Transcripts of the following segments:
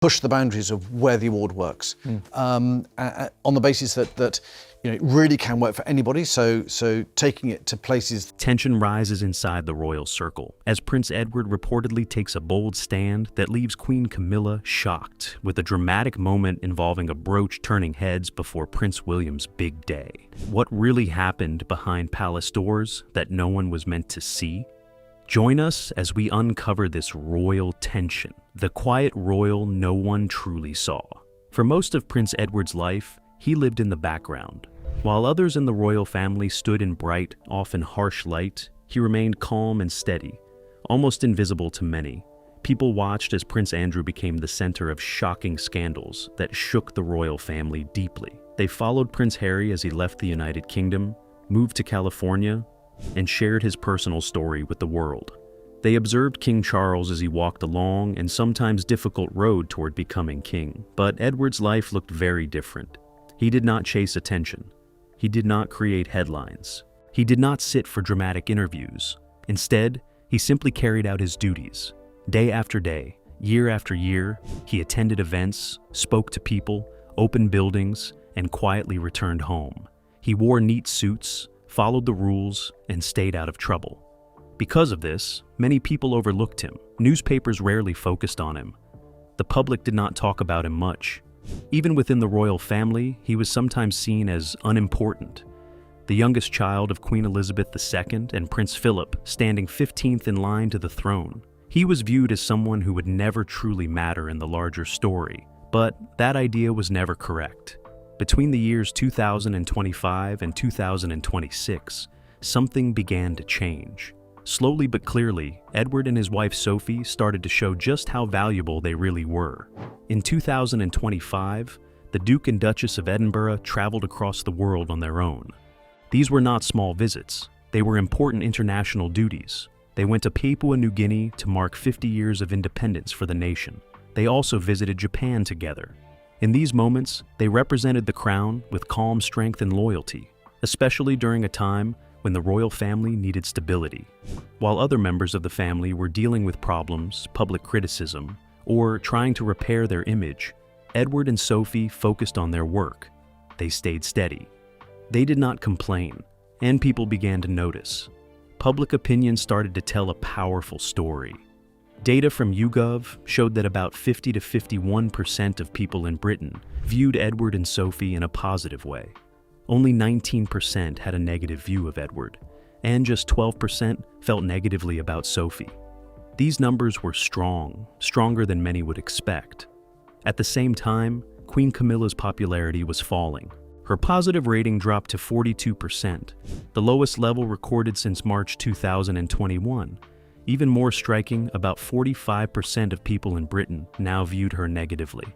push the boundaries of where the award works, on the basis that it really can work for anybody. So taking it to places. Tension rises inside the royal circle as Prince Edward reportedly takes a bold stand that leaves Queen Camilla shocked, with a dramatic moment involving a brooch turning heads before Prince William's big day. What really happened behind palace doors that no one was meant to see? Join us as we uncover this royal tension, the quiet royal no one truly saw. For most of Prince Edward's life, he lived in the background. While others in the royal family stood in bright, often harsh light, he remained calm and steady, almost invisible to many. People watched as Prince Andrew became the center of shocking scandals that shook the royal family deeply. They followed Prince Harry as he left the United Kingdom, moved to California, and shared his personal story with the world. They observed King Charles as he walked a long and sometimes difficult road toward becoming king. But Edward's life looked very different. He did not chase attention. He did not create headlines. He did not sit for dramatic interviews. Instead, he simply carried out his duties. Day after day, year after year, he attended events, spoke to people, opened buildings, and quietly returned home. He wore neat suits, followed the rules, and stayed out of trouble. Because of this, many people overlooked him. Newspapers rarely focused on him. The public did not talk about him much. Even within the royal family, he was sometimes seen as unimportant. The youngest child of Queen Elizabeth II and Prince Philip, standing 15th in line to the throne. He was viewed as someone who would never truly matter in the larger story. But that idea was never correct. Between the years 2025 and 2026, something began to change. Slowly but clearly, Edward and his wife Sophie started to show just how valuable they really were. In 2025, the Duke and Duchess of Edinburgh traveled across the world on their own. These were not small visits. They were important international duties. They went to Papua New Guinea to mark 50 years of independence for the nation. They also visited Japan together. In these moments, they represented the crown with calm strength and loyalty, especially during a time when the royal family needed stability. While other members of the family were dealing with problems, public criticism, or trying to repair their image, Edward and Sophie focused on their work. They stayed steady. They did not complain, and people began to notice. Public opinion started to tell a powerful story. Data from YouGov showed that about 50 to 51% of people in Britain viewed Edward and Sophie in a positive way. Only 19% had a negative view of Edward, and just 12% felt negatively about Sophie. These numbers were strong, stronger than many would expect. At the same time, Queen Camilla's popularity was falling. Her positive rating dropped to 42%, the lowest level recorded since March 2021. Even more striking, about 45% of people in Britain now viewed her negatively.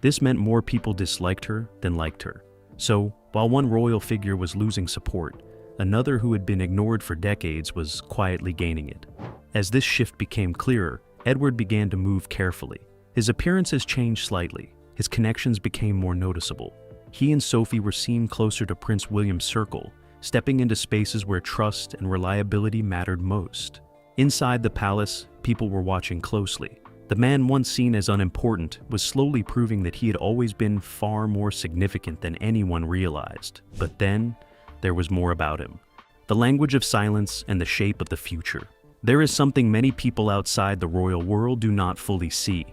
This meant more people disliked her than liked her. So, while one royal figure was losing support, another who had been ignored for decades was quietly gaining it. As this shift became clearer, Edward began to move carefully. His appearances changed slightly. His connections became more noticeable. He and Sophie were seen closer to Prince William's circle, stepping into spaces where trust and reliability mattered most. Inside the palace, people were watching closely. The man once seen as unimportant was slowly proving that he had always been far more significant than anyone realized. But then, there was more about him. The language of silence and the shape of the future. There is something many people outside the royal world do not fully see.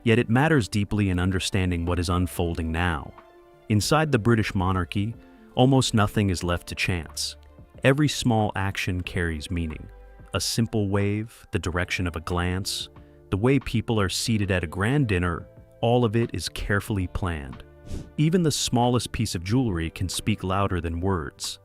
Yet it matters deeply in understanding what is unfolding now. Inside the British monarchy, almost nothing is left to chance. Every small action carries meaning. A simple wave, the direction of a glance, the way people are seated at a grand dinner, all of it is carefully planned. Even the smallest piece of jewelry can speak louder than words.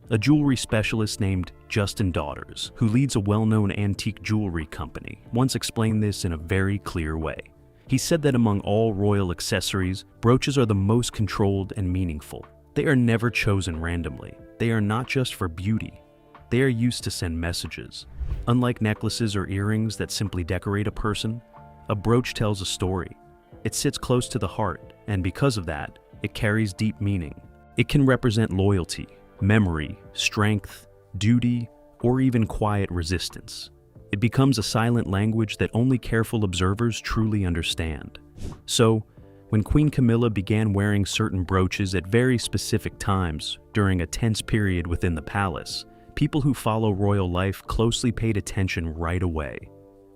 A jewelry specialist named Justin Daughters, who leads a well-known antique jewelry company, once explained this in a very clear way. He said that among all royal accessories, brooches are the most controlled and meaningful. They are never chosen randomly. They are not just for beauty. They are used to send messages. Unlike necklaces or earrings that simply decorate a person, a brooch tells a story. It sits close to the heart, and because of that, it carries deep meaning. It can represent loyalty, memory, strength, duty, or even quiet resistance. It becomes a silent language that only careful observers truly understand. So, when Queen Camilla began wearing certain brooches at very specific times during a tense period within the palace, people who follow royal life closely paid attention right away.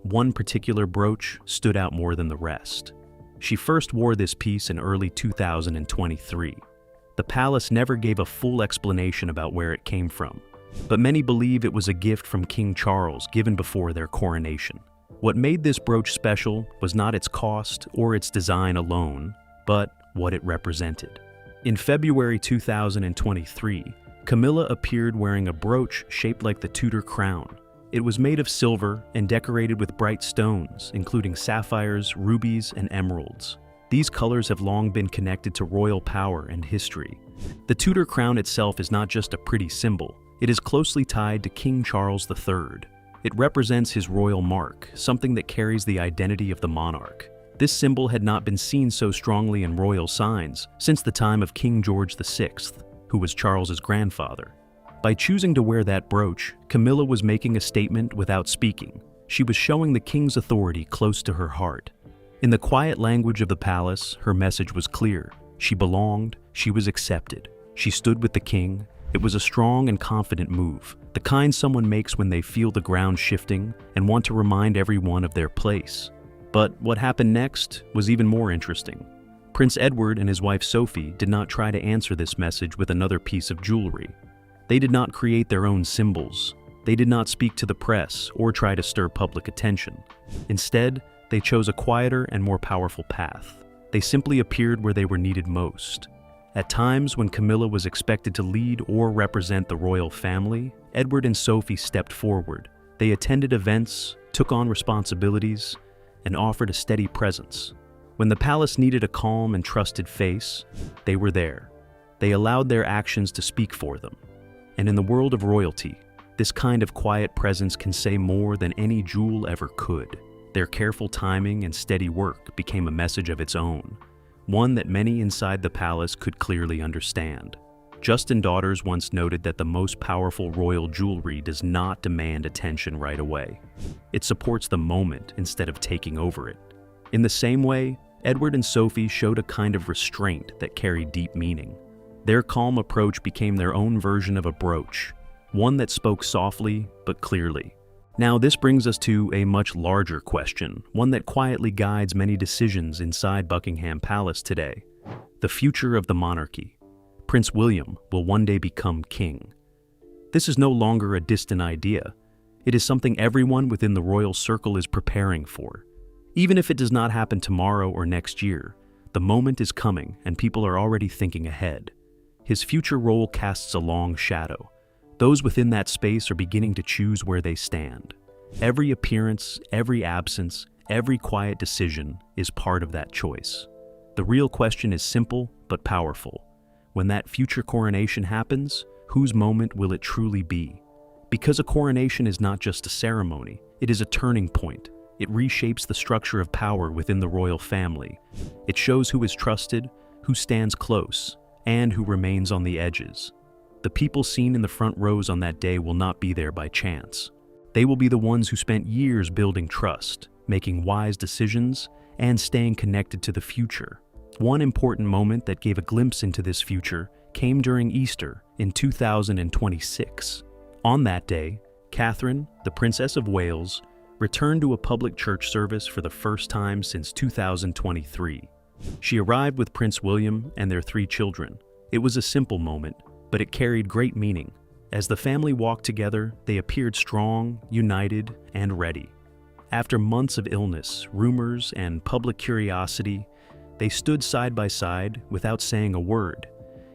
One particular brooch stood out more than the rest. She first wore this piece in early 2023. The palace never gave a full explanation about where it came from, but many believe it was a gift from King Charles given before their coronation. What made this brooch special was not its cost or its design alone, but what it represented. In February 2023, Camilla appeared wearing a brooch shaped like the Tudor crown. It was made of silver and decorated with bright stones, including sapphires, rubies, and emeralds. These colors have long been connected to royal power and history. The Tudor crown itself is not just a pretty symbol, it is closely tied to King Charles III. It represents his royal mark, something that carries the identity of the monarch. This symbol had not been seen so strongly in royal signs since the time of King George VI, who was Charles's grandfather. By choosing to wear that brooch, Camilla was making a statement without speaking. She was showing the king's authority close to her heart. In the quiet language of the palace, her message was clear. She belonged, she was accepted. She stood with the king. It was a strong and confident move, the kind someone makes when they feel the ground shifting and want to remind everyone of their place. But what happened next was even more interesting. Prince Edward and his wife Sophie did not try to answer this message with another piece of jewelry. They did not create their own symbols. They did not speak to the press or try to stir public attention. Instead, they chose a quieter and more powerful path. They simply appeared where they were needed most. At times when Camilla was expected to lead or represent the royal family, Edward and Sophie stepped forward. They attended events, took on responsibilities, and offered a steady presence. When the palace needed a calm and trusted face, they were there. They allowed their actions to speak for them. And in the world of royalty, this kind of quiet presence can say more than any jewel ever could. Their careful timing and steady work became a message of its own, one that many inside the palace could clearly understand. Justin Daughters once noted that the most powerful royal jewelry does not demand attention right away. It supports the moment instead of taking over it. In the same way, Edward and Sophie showed a kind of restraint that carried deep meaning. Their calm approach became their own version of a brooch, one that spoke softly but clearly. Now, this brings us to a much larger question, one that quietly guides many decisions inside Buckingham Palace today: the future of the monarchy. Prince William will one day become king. This is no longer a distant idea. It is something everyone within the royal circle is preparing for. Even if it does not happen tomorrow or next year, the moment is coming and people are already thinking ahead. His future role casts a long shadow. Those within that space are beginning to choose where they stand. Every appearance, every absence, every quiet decision is part of that choice. The real question is simple but powerful. When that future coronation happens, whose moment will it truly be? Because a coronation is not just a ceremony, it is a turning point. It reshapes the structure of power within the royal family. It shows who is trusted, who stands close, and who remains on the edges. The people seen in the front rows on that day will not be there by chance. They will be the ones who spent years building trust, making wise decisions, and staying connected to the future. One important moment that gave a glimpse into this future came during Easter in 2026. On that day, Catherine, the Princess of Wales, returned to a public church service for the first time since 2023. She arrived with Prince William and their 3 children. It was a simple moment, but it carried great meaning. As the family walked together, they appeared strong, united, and ready. After months of illness, rumors, and public curiosity, they stood side by side without saying a word,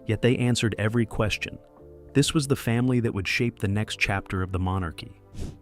yet they answered every question. This was the family that would shape the next chapter of the monarchy.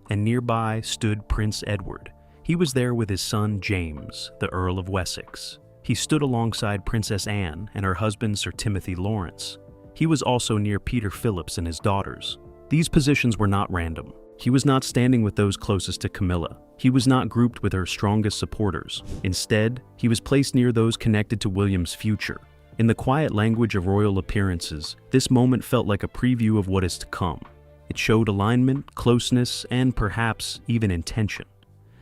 And nearby stood Prince Edward. He was there with his son James, the Earl of Wessex. He stood alongside Princess Anne and her husband Sir Timothy Lawrence. He was also near Peter Phillips and his daughters. These positions were not random. He was not standing with those closest to Camilla. He was not grouped with her strongest supporters. Instead, he was placed near those connected to William's future. In the quiet language of royal appearances, this moment felt like a preview of what is to come. It showed alignment, closeness, and perhaps even intention.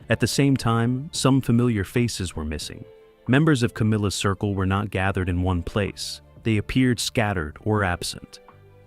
At the same time, some familiar faces were missing. Members of Camilla's circle were not gathered in one place. They appeared scattered or absent.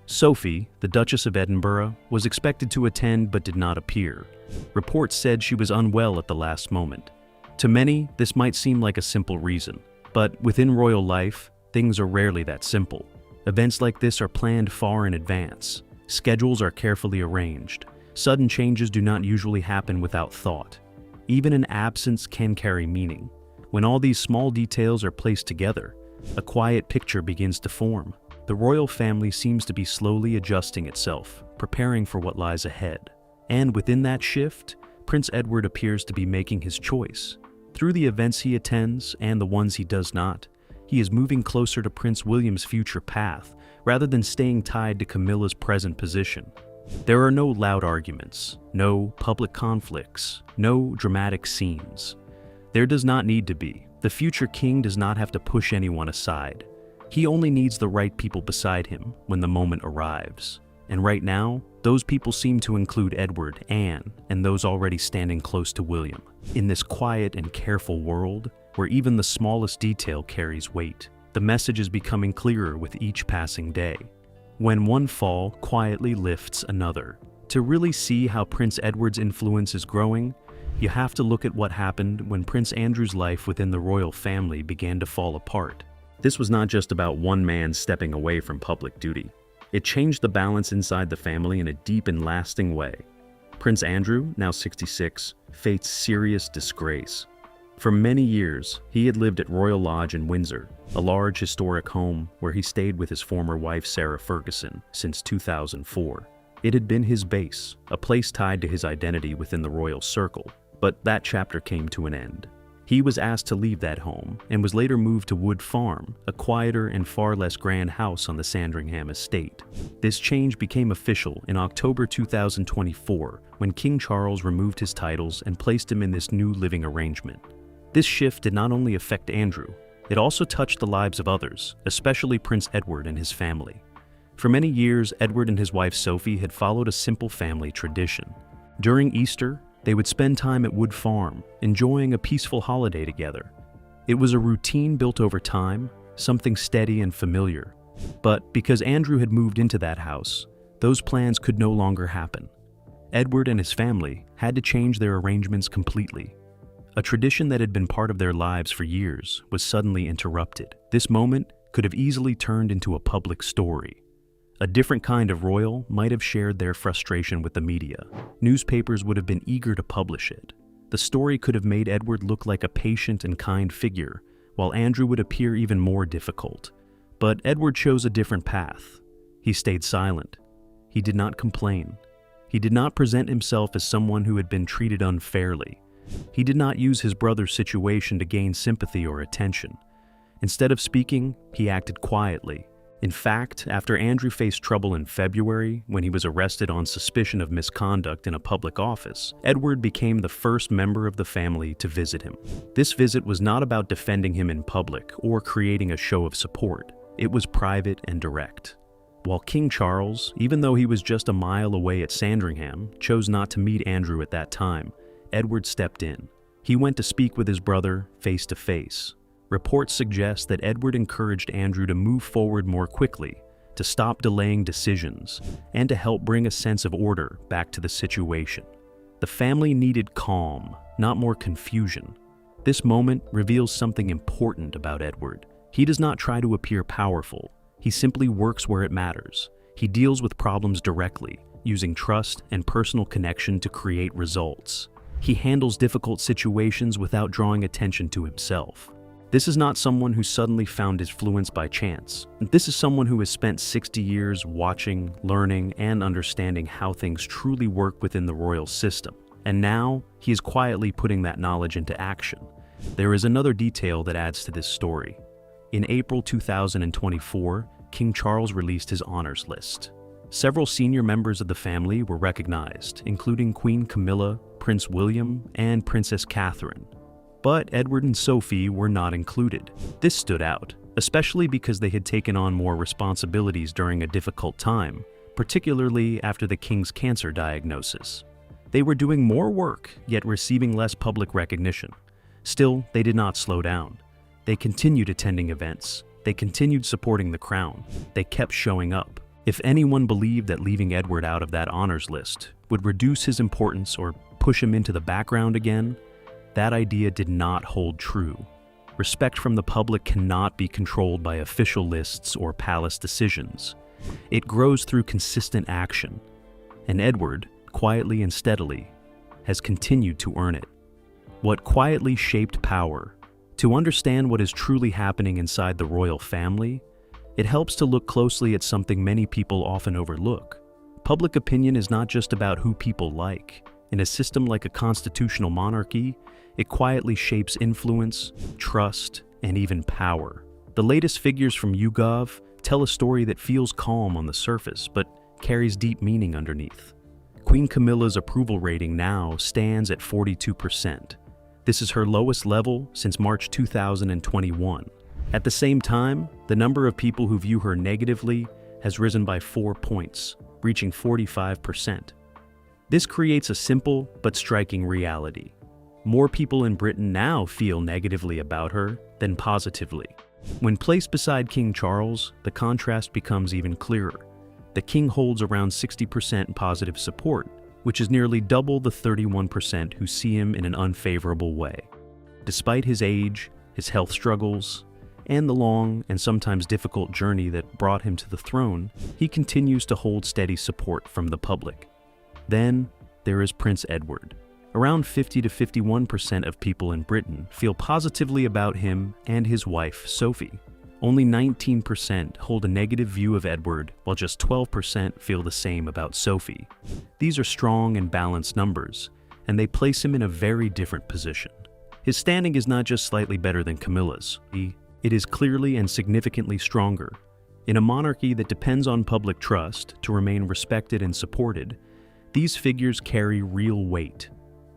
Sophie, the Duchess of Edinburgh, was expected to attend but did not appear. Reports said she was unwell at the last moment. To many, this might seem like a simple reason, but within royal life, things are rarely that simple. Events like this are planned far in advance. Schedules are carefully arranged. Sudden changes do not usually happen without thought. Even an absence can carry meaning. When all these small details are placed together, a quiet picture begins to form. The royal family seems to be slowly adjusting itself, preparing for what lies ahead. And within that shift, Prince Edward appears to be making his choice. Through the events he attends and the ones he does not, he is moving closer to Prince William's future path, rather than staying tied to Camilla's present position. There are no loud arguments, no public conflicts, no dramatic scenes. There does not need to be. The future king does not have to push anyone aside. He only needs the right people beside him when the moment arrives. And right now, those people seem to include Edward, Anne, and those already standing close to William. In this quiet and careful world, where even the smallest detail carries weight, the message is becoming clearer with each passing day. When one fall quietly lifts another. To really see how Prince Edward's influence is growing, you have to look at what happened when Prince Andrew's life within the royal family began to fall apart. This was not just about one man stepping away from public duty. It changed the balance inside the family in a deep and lasting way. Prince Andrew, now 66, faced serious disgrace. For many years, he had lived at Royal Lodge in Windsor, a large historic home where he stayed with his former wife Sarah Ferguson since 2004. It had been his base, a place tied to his identity within the royal circle, but that chapter came to an end. He was asked to leave that home and was later moved to Wood Farm, a quieter and far less grand house on the Sandringham estate. This change became official in October 2024 when King Charles removed his titles and placed him in this new living arrangement. This shift did not only affect Andrew, it also touched the lives of others, especially Prince Edward and his family. For many years, Edward and his wife Sophie had followed a simple family tradition. During Easter, they would spend time at Wood Farm, enjoying a peaceful holiday together. It was a routine built over time, something steady and familiar. But because Andrew had moved into that house, those plans could no longer happen. Edward and his family had to change their arrangements completely. A tradition that had been part of their lives for years was suddenly interrupted. This moment could have easily turned into a public story. A different kind of royal might have shared their frustration with the media. Newspapers would have been eager to publish it. The story could have made Edward look like a patient and kind figure, while Andrew would appear even more difficult. But Edward chose a different path. He stayed silent. He did not complain. He did not present himself as someone who had been treated unfairly. He did not use his brother's situation to gain sympathy or attention. Instead of speaking, he acted quietly. In fact, after Andrew faced trouble in February when he was arrested on suspicion of misconduct in a public office, Edward became the first member of the family to visit him. This visit was not about defending him in public or creating a show of support. It was private and direct. While King Charles, even though he was just a mile away at Sandringham, chose not to meet Andrew at that time, Edward stepped in. He went to speak with his brother face to face. Reports suggest that Edward encouraged Andrew to move forward more quickly, to stop delaying decisions, and to help bring a sense of order back to the situation. The family needed calm, not more confusion. This moment reveals something important about Edward. He does not try to appear powerful. He simply works where it matters. He deals with problems directly, using trust and personal connection to create results. He handles difficult situations without drawing attention to himself. This is not someone who suddenly found influence by chance. This is someone who has spent 60 years watching, learning, and understanding how things truly work within the royal system. And now, he is quietly putting that knowledge into action. There is another detail that adds to this story. In April 2024, King Charles released his honors list. Several senior members of the family were recognized, including Queen Camilla, Prince William, and Princess Catherine. But Edward and Sophie were not included. This stood out, especially because they had taken on more responsibilities during a difficult time, particularly after the king's cancer diagnosis. They were doing more work, yet receiving less public recognition. Still, they did not slow down. They continued attending events. They continued supporting the crown. They kept showing up. If anyone believed that leaving Edward out of that honors list would reduce his importance or push him into the background again, that idea did not hold true. Respect from the public cannot be controlled by official lists or palace decisions. It grows through consistent action, and Edward, quietly and steadily, has continued to earn it. What quietly shaped power? To understand what is truly happening inside the royal family, it helps to look closely at something many people often overlook. Public opinion is not just about who people like. In a system like a constitutional monarchy, it quietly shapes influence, trust, and even power. The latest figures from YouGov tell a story that feels calm on the surface, but carries deep meaning underneath. Queen Camilla's approval rating now stands at 42%. This is her lowest level since March 2021. At the same time, the number of people who view her negatively has risen by 4 points, reaching 45%. This creates a simple but striking reality. More people in Britain now feel negatively about her than positively. When placed beside King Charles, the contrast becomes even clearer. The king holds around 60% positive support, which is nearly double the 31% who see him in an unfavorable way. Despite his age, his health struggles, and the long and sometimes difficult journey that brought him to the throne, he continues to hold steady support from the public. Then, there is Prince Edward. Around 50 to 51% of people in Britain feel positively about him and his wife, Sophie. Only 19% hold a negative view of Edward, while just 12% feel the same about Sophie. These are strong and balanced numbers, and they place him in a very different position. His standing is not just slightly better than Camilla's. It is clearly and significantly stronger. In a monarchy that depends on public trust to remain respected and supported, these figures carry real weight.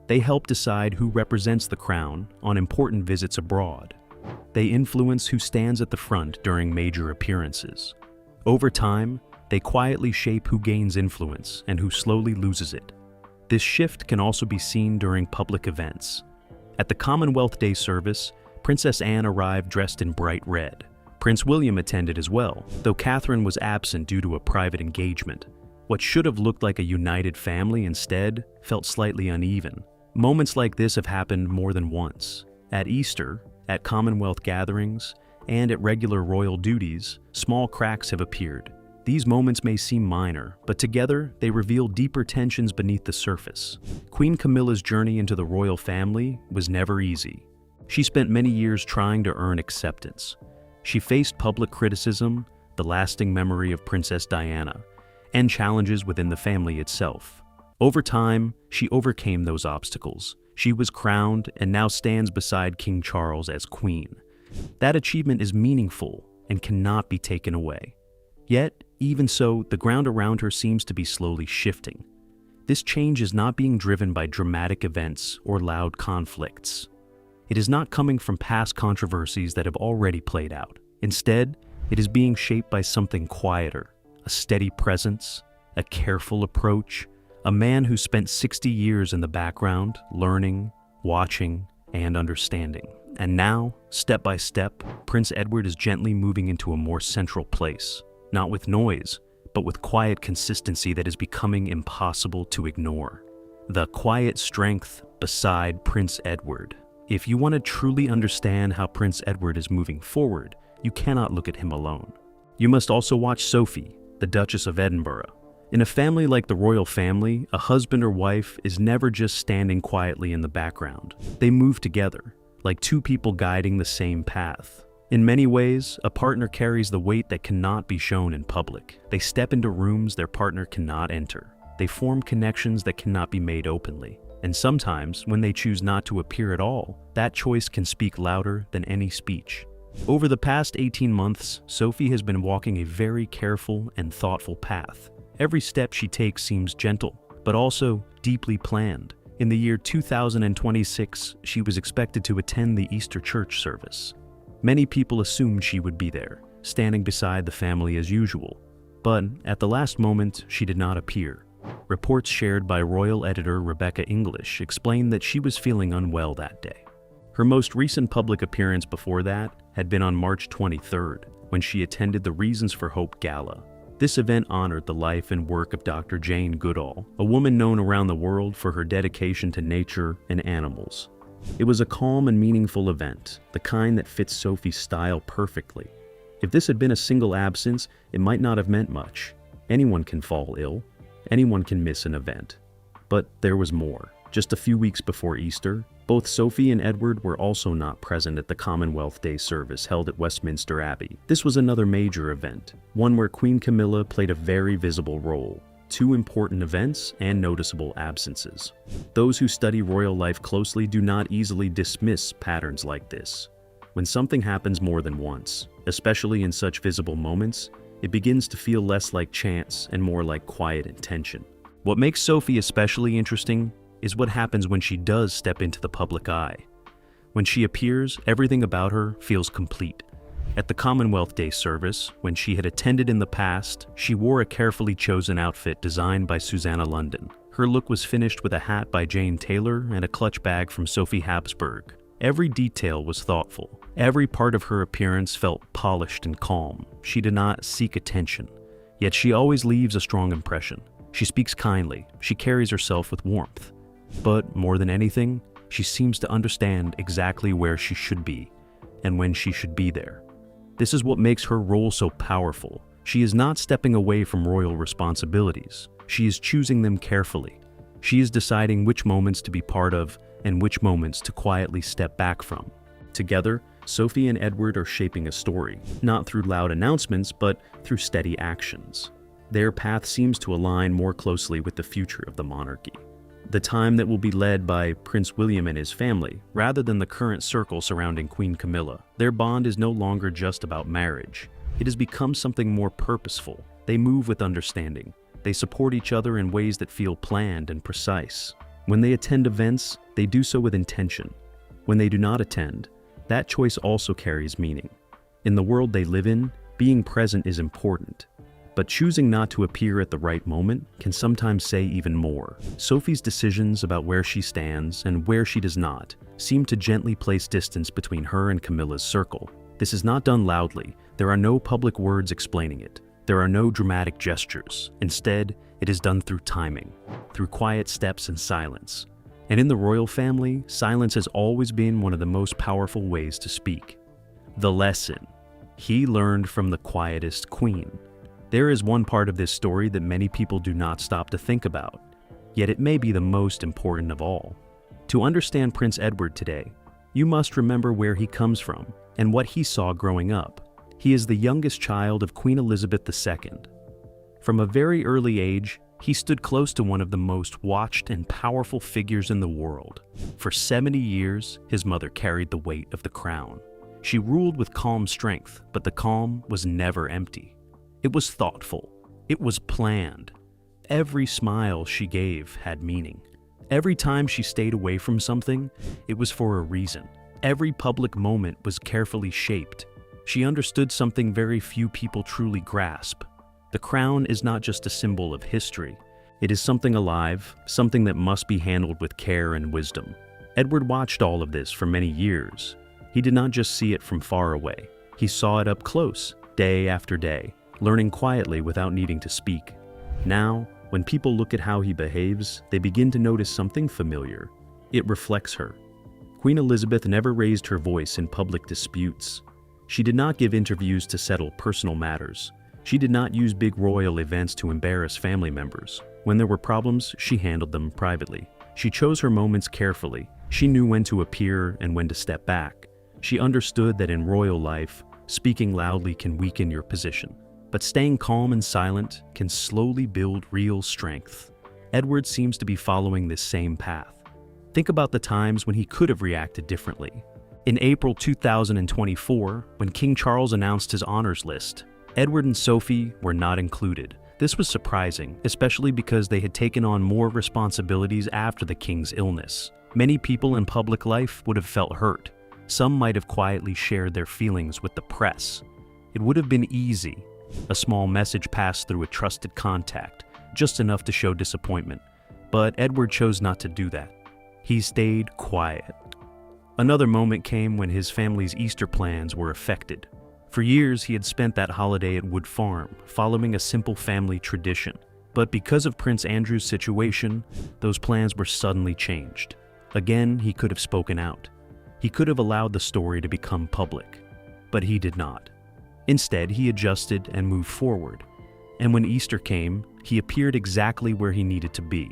They help decide who represents the crown on important visits abroad. They influence who stands at the front during major appearances. Over time, they quietly shape who gains influence and who slowly loses it. This shift can also be seen during public events. At the Commonwealth Day service, Princess Anne arrived dressed in bright red. Prince William attended as well, though Catherine was absent due to a private engagement. What should have looked like a united family instead felt slightly uneven. Moments like this have happened more than once. At Easter, at Commonwealth gatherings, and at regular royal duties, small cracks have appeared. These moments may seem minor, but together they reveal deeper tensions beneath the surface. Queen Camilla's journey into the royal family was never easy. She spent many years trying to earn acceptance. She faced public criticism, the lasting memory of Princess Diana, and challenges within the family itself. Over time, she overcame those obstacles. She was crowned and now stands beside King Charles as queen. That achievement is meaningful and cannot be taken away. Yet, even so, the ground around her seems to be slowly shifting. This change is not being driven by dramatic events or loud conflicts. It is not coming from past controversies that have already played out. Instead, it is being shaped by something quieter, a steady presence, a careful approach, a man who spent 60 years in the background, learning, watching, and understanding. And now, step by step, Prince Edward is gently moving into a more central place, not with noise, but with quiet consistency that is becoming impossible to ignore. The quiet strength beside Prince Edward. If you want to truly understand how Prince Edward is moving forward, you cannot look at him alone. You must also watch Sophie, the Duchess of Edinburgh. In a family like the royal family, a husband or wife is never just standing quietly in the background. They move together, like two people guiding the same path. In many ways, a partner carries the weight that cannot be shown in public. They step into rooms their partner cannot enter. They form connections that cannot be made openly. And sometimes, when they choose not to appear at all, that choice can speak louder than any speech. Over the past 18 months, Sophie has been walking a very careful and thoughtful path. Every step she takes seems gentle, but also deeply planned. In the year 2026, she was expected to attend the Easter church service. Many people assumed she would be there, standing beside the family as usual. But at the last moment, she did not appear. Reports shared by royal editor Rebecca English explained that she was feeling unwell that day. Her most recent public appearance before that had been on March 23rd, when she attended the Reasons for Hope Gala. This event honored the life and work of Dr. Jane Goodall, a woman known around the world for her dedication to nature and animals. It was a calm and meaningful event, the kind that fits Sophie's style perfectly. If this had been a single absence, it might not have meant much. Anyone can fall ill. Anyone can miss an event. But there was more. Just a few weeks before Easter, both Sophie and Edward were also not present at the Commonwealth Day service held at Westminster Abbey. This was another major event, one where Queen Camilla played a very visible role. Two important events and noticeable absences. Those who study royal life closely do not easily dismiss patterns like this. When something happens more than once, especially in such visible moments, it begins to feel less like chance and more like quiet intention. What makes Sophie especially interesting is what happens when she does step into the public eye. When she appears, everything about her feels complete. At the Commonwealth Day service, when she had attended in the past, she wore a carefully chosen outfit designed by Susanna London. Her look was finished with a hat by Jane Taylor and a clutch bag from Sophie Habsburg. Every detail was thoughtful. Every part of her appearance felt polished and calm. She did not seek attention. Yet she always leaves a strong impression. She speaks kindly. She carries herself with warmth. But more than anything, she seems to understand exactly where she should be and when she should be there. This is what makes her role so powerful. She is not stepping away from royal responsibilities. She is choosing them carefully. She is deciding which moments to be part of and which moments to quietly step back from. Together, Sophie and Edward are shaping a story, not through loud announcements, but through steady actions. Their path seems to align more closely with the future of the monarchy. The time that will be led by Prince William and his family, rather than the current circle surrounding Queen Camilla. Their bond is no longer just about marriage. It has become something more purposeful. They move with understanding. They support each other in ways that feel planned and precise. When they attend events, they do so with intention. When they do not attend, that choice also carries meaning. In the world they live in, being present is important. But choosing not to appear at the right moment can sometimes say even more. Sophie's decisions about where she stands and where she does not seem to gently place distance between her and Camilla's circle. This is not done loudly. There are no public words explaining it. There are no dramatic gestures. Instead, it is done through timing, through quiet steps and silence. And in the royal family, silence has always been one of the most powerful ways to speak. The lesson. He learned from the quietest queen. There is one part of this story that many people do not stop to think about, yet it may be the most important of all. To understand Prince Edward today, you must remember where he comes from and what he saw growing up. He is the youngest child of Queen Elizabeth II. From a very early age, he stood close to one of the most watched and powerful figures in the world. For 70 years, his mother carried the weight of the crown. She ruled with calm strength, but the calm was never empty. It was thoughtful. It was planned. Every smile she gave had meaning. Every time she stayed away from something, it was for a reason. Every public moment was carefully shaped. She understood something very few people truly grasp. The crown is not just a symbol of history. It is something alive, something that must be handled with care and wisdom. Edward watched all of this for many years. He did not just see it from far away. He saw it up close, day after day, learning quietly without needing to speak. Now, when people look at how he behaves, they begin to notice something familiar. It reflects her. Queen Elizabeth never raised her voice in public disputes. She did not give interviews to settle personal matters. She did not use big royal events to embarrass family members. When there were problems, she handled them privately. She chose her moments carefully. She knew when to appear and when to step back. She understood that in royal life, speaking loudly can weaken your position. But staying calm and silent can slowly build real strength. Edward seems to be following this same path. Think about the times when he could have reacted differently. In April 2024, when King Charles announced his honors list, Edward and Sophie were not included. This was surprising, especially because they had taken on more responsibilities after the king's illness. Many people in public life would have felt hurt. Some might have quietly shared their feelings with the press. It would have been easy. A small message passed through a trusted contact, just enough to show disappointment. But Edward chose not to do that. He stayed quiet. Another moment came when his family's Easter plans were affected. For years, he had spent that holiday at Wood Farm, following a simple family tradition. But because of Prince Andrew's situation, those plans were suddenly changed. Again, he could have spoken out. He could have allowed the story to become public. But he did not. Instead, he adjusted and moved forward. And when Easter came, he appeared exactly where he needed to be.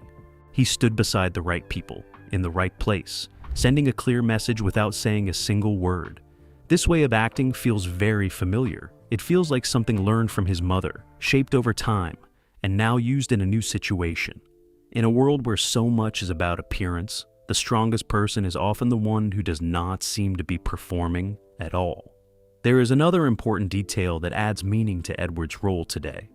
He stood beside the right people, in the right place, sending a clear message without saying a single word. This way of acting feels very familiar. It feels like something learned from his mother, shaped over time, and now used in a new situation. In a world where so much is about appearance, the strongest person is often the one who does not seem to be performing at all. There is another important detail that adds meaning to Edward's role today.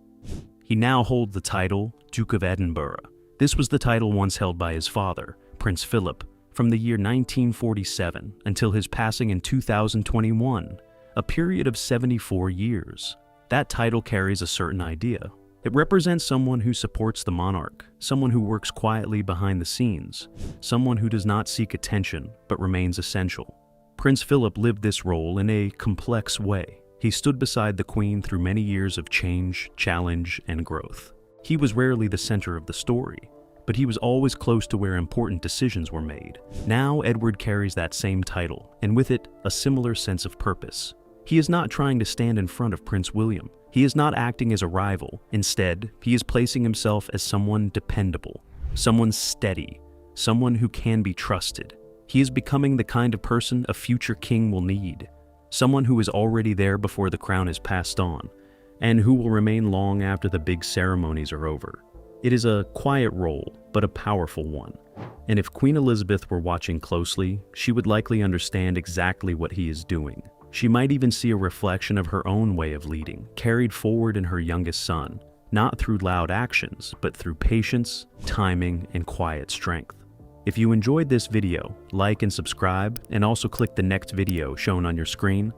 He now holds the title Duke of Edinburgh. This was the title once held by his father, Prince Philip, from the year 1947 until his passing in 2021, a period of 74 years. That title carries a certain idea. It represents someone who supports the monarch, someone who works quietly behind the scenes, someone who does not seek attention but remains essential. Prince Philip lived this role in a complex way. He stood beside the Queen through many years of change, challenge, and growth. He was rarely the center of the story, but he was always close to where important decisions were made. Now Edward carries that same title, and with it, a similar sense of purpose. He is not trying to stand in front of Prince William. He is not acting as a rival. Instead, he is placing himself as someone dependable, someone steady, someone who can be trusted. He is becoming the kind of person a future king will need, someone who is already there before the crown is passed on, and who will remain long after the big ceremonies are over. It is a quiet role, but a powerful one. And if Queen Elizabeth were watching closely, she would likely understand exactly what he is doing. She might even see a reflection of her own way of leading, carried forward in her youngest son, not through loud actions, but through patience, timing, and quiet strength. If you enjoyed this video, like and subscribe, and also click the next video shown on your screen.